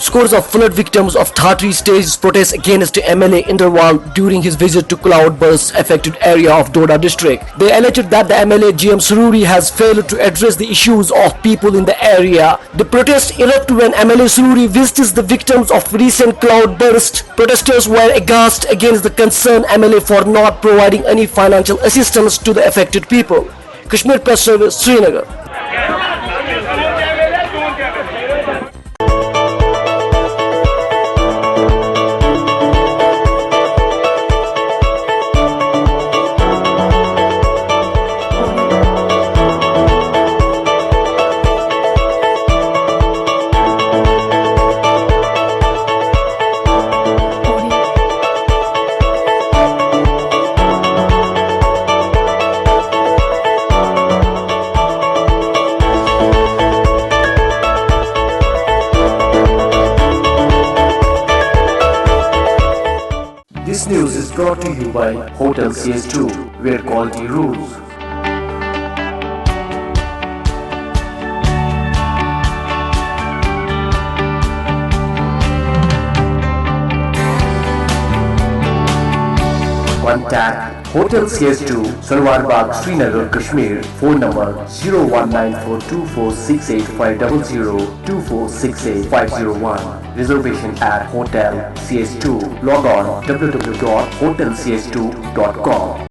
Scores of flood victims of Thathri staged protests against MLA Inderwal during his visit to cloudburst affected area of Doda district. They alleged that the MLA G M Saroori has failed to address the issues of people in the area. The protest erupted when MLA Saroori visits the victims of recent cloudburst. Protesters were aghast against the concerned MLA for not providing any financial assistance to the affected people. Kashmir Press Service, Srinagar. This news is brought to you by Hotel CS2, where quality rules. Contact Hotel CS2, Sarwar Bagh, Srinagar, Kashmir. Phone number 01942468500, 24685001. Reservation at Hotel CS2. Log on www.hotelcs2.com.